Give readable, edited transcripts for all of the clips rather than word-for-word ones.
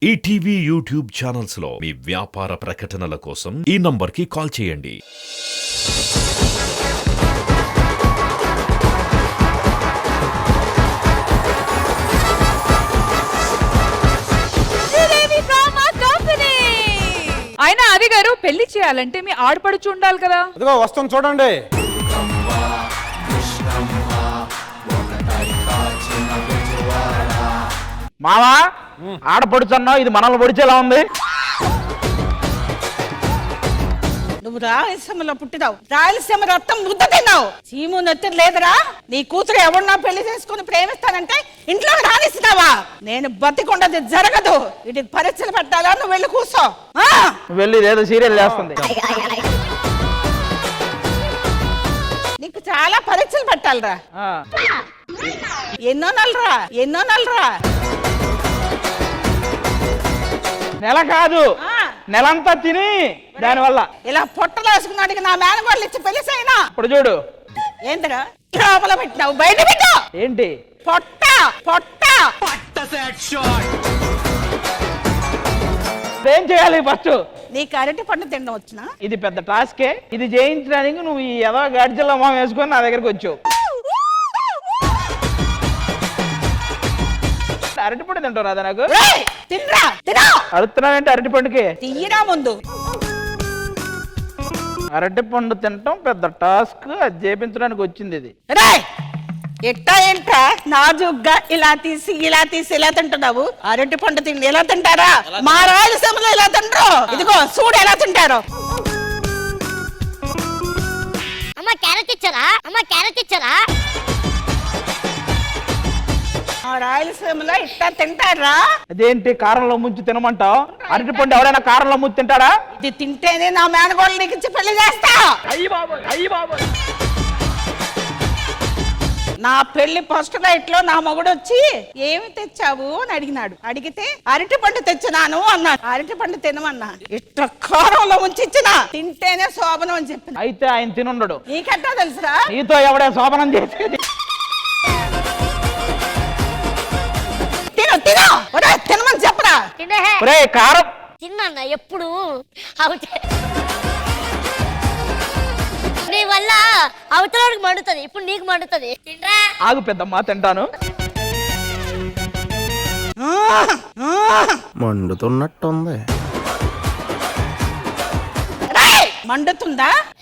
ETV YouTube channels లో మీ వ్యాపార ప్రకటనల కోసం ఈ నంబర్కి కాల్ చేయండి. ఆయన అది గారు పెళ్లి చేయాలంటే మీ ఆడపడుచు ఉండాలి కదా. అదిగో వస్తాం చూడండి. మావా ఆడపడుచున్నావు, ఇది మనల్ని పొడిచేలా ఉంది. నువ్వు రాయలసీమలో పుట్టినావు, రాయలసీమ రక్తం ముద్ద తిన్నావు. చీము నెత్తురు లేదురా. నీ కూతురు ఎవరన్నా పెళ్లి చేసుకుని ప్రేమిస్తానంటే ఇంట్లో రానిస్తున్నావా? నేను బతికుండది జరగదు. వీటికి పరీక్షలు పెట్టాలా? నువ్వు వెళ్ళి కూర్చో. వెళ్ళి ఏదో సీరియల్ చేస్తుంది. నీకు చాలా పరీక్షలు పెట్టాలరా. ఎన్నో నెలరా నెల కాదు, నెలంతా తిని దానివల్ల ఇలా పొట్టలు వేసుకున్నాడికి నా మేనగోళ్ళు ఇచ్చి పెళ్లి చేయనా? ఇప్పుడు చూడు. ఏంటరా లోపల పెట్టినావు? బయట పెట్టు. ఏంటి పొట్ట పొట్ట ఏం చేయాలి ఫస్ట్? నీకు అరటి పండు తినడం వచ్చినా? ఇది పెద్ద టాస్కే. ఇది జయించడానికి నువ్వు ఈ ఏదో గాడిజల్లో మొహం వేసుకొని నా దగ్గరకు వచ్చావు. అరటిపండు తింటావు రాదా? నాకు అరుతున్నానంటే అరటిపండుకి తీయరా ముందు. అరటిపండు తినటం పెద్ద టాస్క్. అది చేపించడానికి వచ్చింది ఇది. ఎట్టా నాజుగ్గా ఇలా తీసి ఇలా తింటున్నావు. అరటి పండు తిండి ఎలా తింటారా? మా రాయలసీమలో ఇలా తింటారు. ఇదిగో చూడు ఎలా తింటారు. అమ్మ క్యారెట్ ఇచ్చారా? మా రాయలసీమలో ఇట్టా తింటారా? అదేంటి కారంలో ముంచి తినమంటావు? అరటిపండు ఎవరైనా కారంలో ముంచి తింటారా? ఇది తింటేనే నా మేనగోళ్ళు నీకు ఇచ్చి పెళ్లి చేస్తా. అయ్యి బాబోయ్. నా పెళ్లి ఫస్ట్ నైట్ లో నా మొగుడు వచ్చి ఏమి తెచ్చావు అని అడిగినాడు. అడిగితే అరటి పండు తెచ్చినాను అన్నాడు. అరటి పండు తినమన్నా. ఇట్లా కారంలో ఉంచి ఇచ్చిన తింటేనే శోభనం అని చెప్పిన. అయితే ఆయన తినుండడు. నీకెట్టా తెలుసురా? నీతో ఎవడే శోభనం చేసేది? తినమని చెప్పరా? కారం తిన్నా ఎప్పుడు నీ వల్ల అవతలకి మండుతుంది, ఇప్పుడు నీకు మండుతుంది. ఆగు పెద్దమ్మా, తింటాను. మండుతున్నట్టుంది.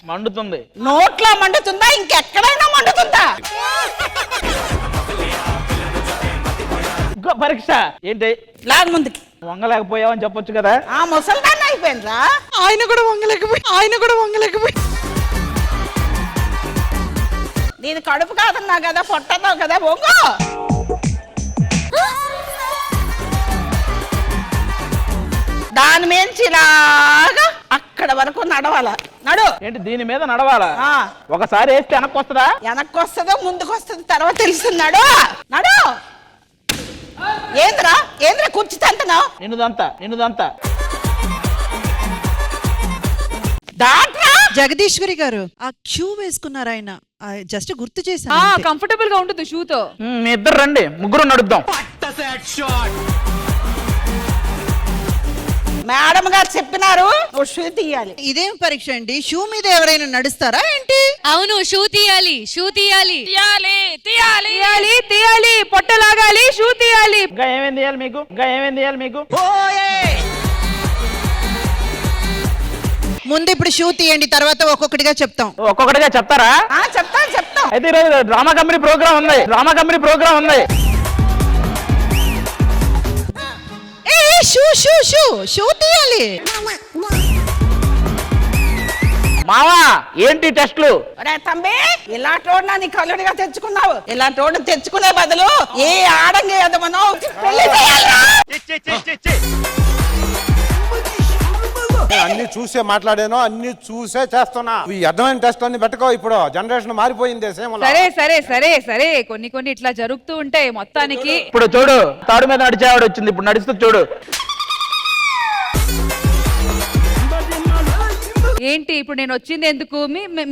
మండుతుంది. నోట్లో మండుతుందా? ఇంకెక్కడైనా మండుతుందా? ఇంకో పరీక్ష ఏంటి? లాగ్ ముందుకి. వంగలేకపోయావని చెప్పొచ్చు కదా. ఆ ముసల్దాన్ని అయిపోయినరా. ఆయన కూడా వంగలేకపోయి నేను కడుపు కాదన్నా కదా, పొట్టతో కదా. వంగో. దాని మించి ఇలాగా అక్కడ వరకు నడవాలా? నడు. ఏంటి దీని మీద నడవాలా? ఒకసారి వేస్తే వెనక్కి వస్తుందా? వెనక్కి వస్తుందో ముందుకు వస్తుంది తర్వాత తెలుస్తున్నాడు. నడు. ఏంద్రా కూర్చుంటే అంటున్నావు? నిన్నుదంతా దాట్రా. జగదీశ్వరి గారు ఆ క్యూ వేసుకున్నారు ఆయన. జస్ట్ గుర్తు చేశాను. కంఫర్టబుల్ గా ఉంటుంది షూతో. మీ ఇద్దరు రండి, ముగ్గురు నడుద్దాం. మేడం గారు చెప్పినారు షూ తీయాలి. ఇదేం పరీక్ష అండి? షూ మీద ఎవరైనా నడుస్తారా ఏంటి? అవును, షూ తీయాలి. పొట్ట లాగాలి, షూ తీయాలి. ఇంకా ఏమేం తీయాలి మీకు? ముందు ఇప్పుడు షూ తీయండి, తర్వాత ఒక్కొక్కటిగా చెప్తాం. ఒక్కొక్కటిగా చెప్తారా? చెప్తాం. అయితే ఈరోజు డ్రామా కంపెనీ ప్రోగ్రామ్ ఉంది. షూ తీయాలి. మావా ఏంటి టెస్ట్లు? తంబి ఇలాంటోడు నీ కల్లుడిగా తెచ్చుకున్నావు. ఇలాంటోడు తెచ్చుకునే బదులు ఏ ఆడంగి ఎదమనో పెళ్లి చేయాలిరా. అన్ని చూసే మాట్లాడాను, అన్ని చూసే చేస్తున్నా. ఈ అడ్వాన్స్ టెస్ట్ అన్ని పెట్టుకో. ఇప్పుడు జనరేషన్ మారిపోయింది. సరే కొన్ని ఇట్లా జరుగుతూ ఉంటాయి మొత్తానికి. ఇప్పుడు చూడు, తాడు మీద నడిచేవాడు వచ్చింది. ఇప్పుడు నడుస్తూ చూడు. ఏంటి ఇప్పుడు నేను వచ్చింది ఎందుకు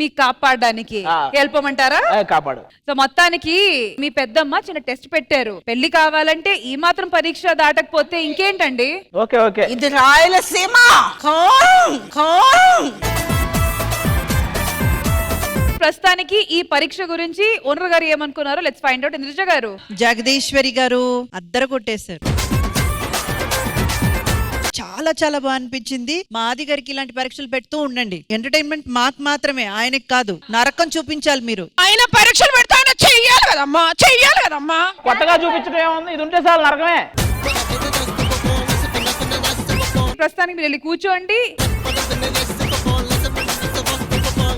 మీకు కాపాడడానికి ఆ. వెళ్ళిపోమంటారా? కాపాడు. సో మొత్తానికి మీ పెద్దమ్మ చిన్న టెస్ట్ పెట్టారు. పెళ్లి కావాలంటే ఈ మాత్రం పరీక్ష దాటకపోతే ఇంకేంటండి? Okay okay. ఇది రాయలసీమ. ఖాం, ఖాం. ప్రస్తుతానికి ఈ పరీక్ష గురించి ఓనర్ గారు ఏమనుకున్నారో లెట్స్ ఫైండ్ అవుట్. ఇంద్రజ గారు, జగదీశ్వరి గారు అద్దరు కొట్టేశారు. చాలా చాలా బాగా అనిపించింది. మా ఆది గారికి ఇలాంటి పరీక్షలు పెడుతూ ఉండండి. ఎంటర్టైన్మెంట్ మాకు మాత్రమే, ఆయనకి కాదు. నరకం చూపించాలి మీరు. ఆయన పరీక్షలు పెడతా చెయ్యాలి కదమ్మా, చెయ్యాలి కదమ్మా. కొత్తగా చూపించడం ఏముంది, ఇది ఉంటే చాలు నరకమే. ప్రస్తుతానికి మీరు వెళ్ళి కూర్చోండి.